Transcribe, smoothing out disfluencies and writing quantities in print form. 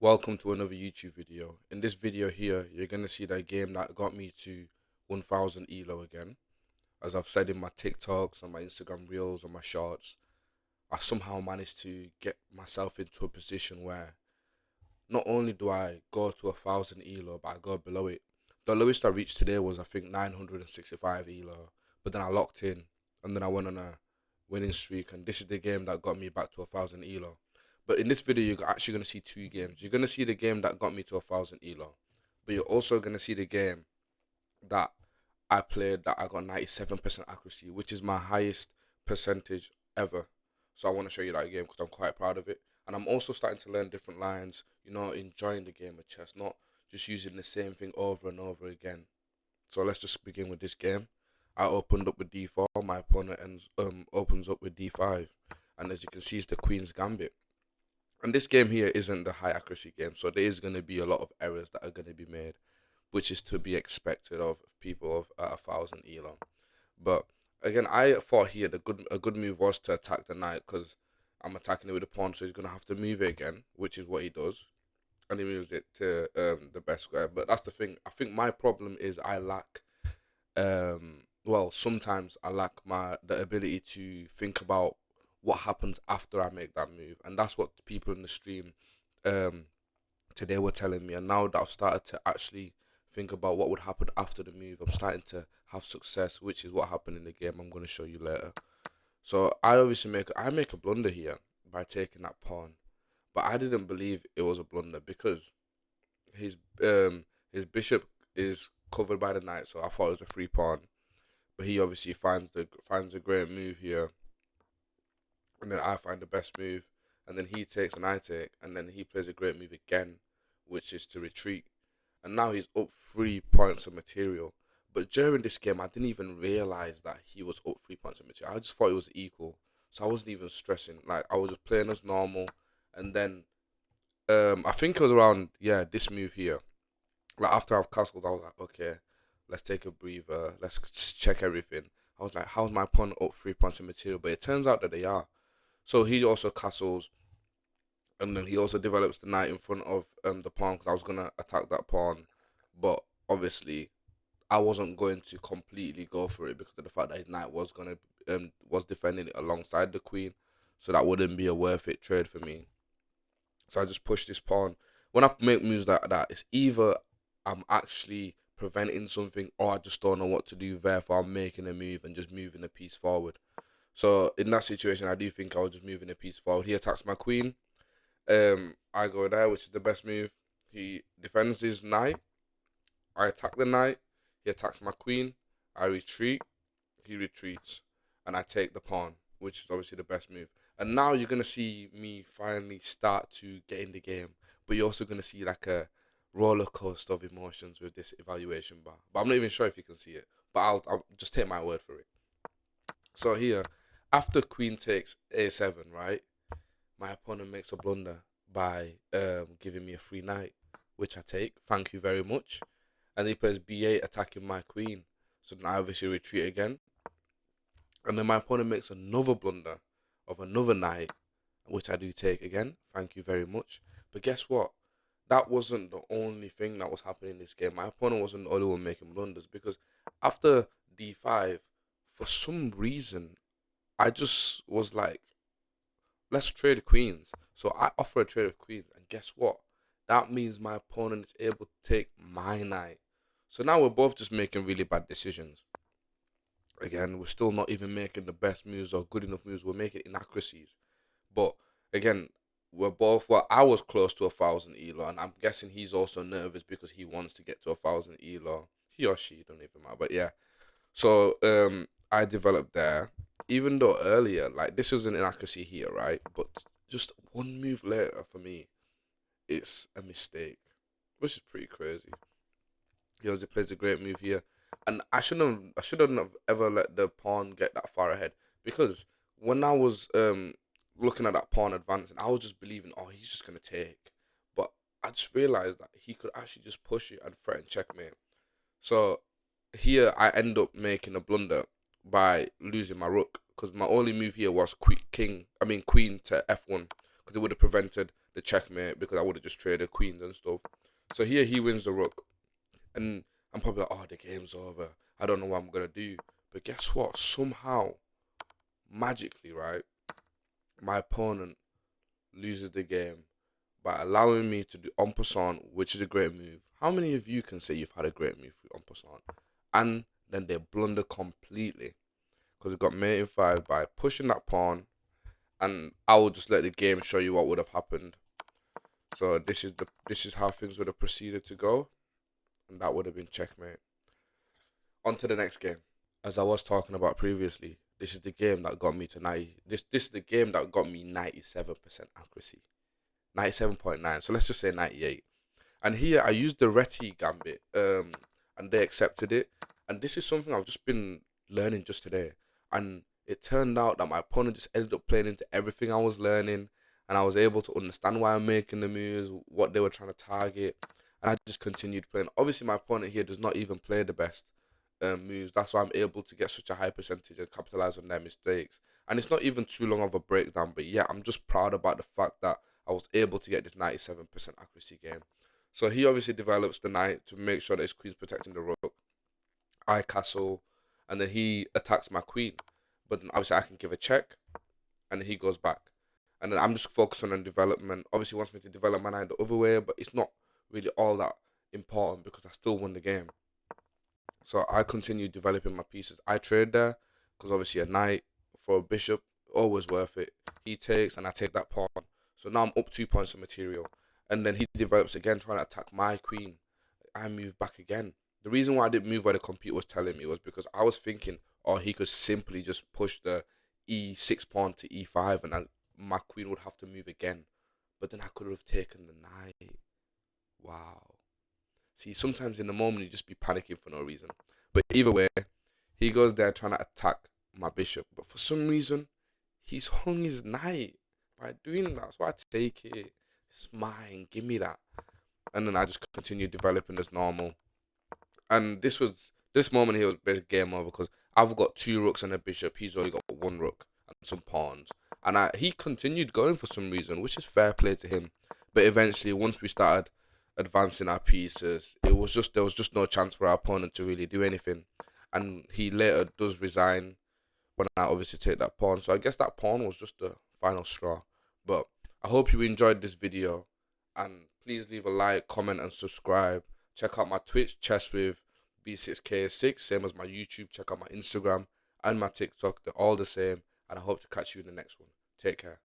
Welcome to another YouTube video. In this video here, you're going to see that game that got me to 1000 ELO again. As I've said in my TikToks, on my Instagram Reels, on my Shorts, I somehow managed to get myself into a position where not only do I go to 1000 ELO, but I go below it. The lowest I reached today was I think 965 ELO, but then I locked in and then I went on a winning streak, and this is the game that got me back to 1000 ELO. But in this video, you're actually going to see two games. You're going to see the game that got me to 1000 ELO, but you're also going to see the game that I played that I got 97% accuracy, which is my highest percentage ever. So I want to show you that game because I'm quite proud of it. And I'm also starting to learn different lines, enjoying the game of chess, not just using the same thing over and over again. So let's just begin with this game. I opened up with d4, my opponent opens up with d5. And as you can see, it's the Queen's Gambit. And this game here isn't the high accuracy game, so there is going to be a lot of errors that are going to be made, which is to be expected of people of 1000 ELO. But again, I thought here a good move was to attack the knight because I'm attacking it with a pawn, so he's gonna have to move it again, which is what he does, and he moves it to the best square. But that's the thing. I think my problem is I lack well, sometimes I lack the ability to think about what happens after I make that move, and that's what the people in the stream um today were telling me. And now that I've started to actually think about what would happen after the move, I'm starting to have success, which is what happened in the game I'm going to show you later. So I obviously make a blunder here by taking that pawn, but I didn't believe it was a blunder because his his bishop is covered by the knight, so I thought it was a free pawn. But he obviously finds a great move here, and then I find the best move, and then he takes and I take, and then he plays a great move again, which is to retreat. And now he's up 3 points of material. But during this game, I didn't even realize that he was up 3 points of material. I just thought it was equal, so I wasn't even stressing. Like I was just playing as normal, and then I think it was around this move here. Like after I've castled, I was like, okay, let's take a breather, let's check everything. I was like, how's my pawn up 3 points of material? But it turns out that they are. So he also castles, and then he also develops the knight in front of the pawn because I was gonna attack that pawn, but obviously I wasn't going to completely go for it because of the fact that his knight was defending it alongside the queen, so that wouldn't be a worth it trade for me. So I just pushed this pawn. When I make moves like that, it's either I'm actually preventing something or I just don't know what to do. Therefore, I'm making a move and just moving a piece forward. So in that situation, I do think I was just moving a piece forward. He attacks my queen. I go there, which is the best move. He defends his knight. I attack the knight. He attacks my queen. I retreat. He retreats, and I take the pawn, which is obviously the best move. And now you're gonna see me finally start to get in the game, but you're also gonna see like a roller coaster of emotions with this evaluation bar. But I'm not even sure if you can see it. But I'll just take my word for it. So here, after queen takes a7, right? My opponent makes a blunder by giving me a free knight, which I take. Thank you very much. And he plays b8, attacking my queen. So then I obviously retreat again. And then my opponent makes another blunder of another knight, which I do take again. Thank you very much. But guess what? That wasn't the only thing that was happening in this game. My opponent wasn't the only one making blunders because after d5, for some reason, I just was like, let's trade queens. So I offer a trade of queens, and guess what? That means my opponent is able to take my knight. So now we're both just making really bad decisions. Again, we're still not even making the best moves or good enough moves. We're making inaccuracies. But again, we're both, well, I was close to 1000 ELO, and I'm guessing he's also nervous because he wants to get to 1000 ELO. He or she, don't even matter. But yeah. So I developed there. Even though earlier, like this was an inaccuracy here, right? But just one move later for me, it's a mistake, which is pretty crazy. He also plays a great move here, and I shouldn't have ever let the pawn get that far ahead because when I was looking at that pawn advancing, I was just believing, oh, he's just gonna take, but I just realized that he could actually just push it and threaten checkmate. So here I end up making a blunder by losing my rook because my only move here was queen to f1 because it would have prevented the checkmate because I would have just traded queens and stuff. So here he wins the rook, and I'm probably like, oh, the game's over. I don't know what I'm gonna do. But guess what? Somehow, magically, right, my opponent loses the game by allowing me to do en passant, which is a great move. How many of you can say you've had a great move with en passant? And then they blunder completely because it got mate in 5 by pushing that pawn, and I will just let the game show you what would have happened. So this is how things would have proceeded to go, and that would have been checkmate. On to the next game. As I was talking about previously, this is the game that got me to 90. This is the game that got me 97% accuracy. 97.9. So let's just say 98. And here I used the Reti gambit, and they accepted it. And this is something I've just been learning just today. And it turned out that my opponent just ended up playing into everything I was learning, and I was able to understand why I'm making the moves, what they were trying to target, and I just continued playing. Obviously, my opponent here does not even play the best moves. That's why I'm able to get such a high percentage and capitalize on their mistakes. And it's not even too long of a breakdown, but yeah, I'm just proud about the fact that I was able to get this 97% accuracy game. So he obviously develops the knight to make sure that his queen's protecting the rook. I castle, and then he attacks my queen. But then obviously I can give a check, and then he goes back. And then I'm just focusing on development. Obviously, he wants me to develop my knight the other way, but it's not really all that important because I still won the game. So I continue developing my pieces. I trade there because obviously a knight for a bishop, always worth it. He takes and I take that pawn. So now I'm up 2 points of material. And then he develops again, trying to attack my queen. I move back again. The reason why I didn't move where the computer was telling me was because I was thinking, oh, he could simply just push the e6 pawn to e5 and my queen would have to move again. But then I could have taken the knight. Wow. See, sometimes in the moment you just be panicking for no reason. But either way, he goes there trying to attack my bishop. But for some reason, he's hung his knight by doing that. So I take it. It's mine. Give me that. And then I just continue developing as normal. And this moment here was basically game over because I've got 2 rooks and a bishop. He's only got 1 rook and some pawns. And he continued going for some reason, which is fair play to him. But eventually, once we started advancing our pieces, there was just no chance for our opponent to really do anything. And he later does resign when I obviously take that pawn. So I guess that pawn was just the final straw. But I hope you enjoyed this video, and please leave a like, comment, and subscribe. Check out my Twitch, Chess with B6K6, same as my YouTube. Check out my Instagram and my TikTok. They're all the same. And I hope to catch you in the next one. Take care.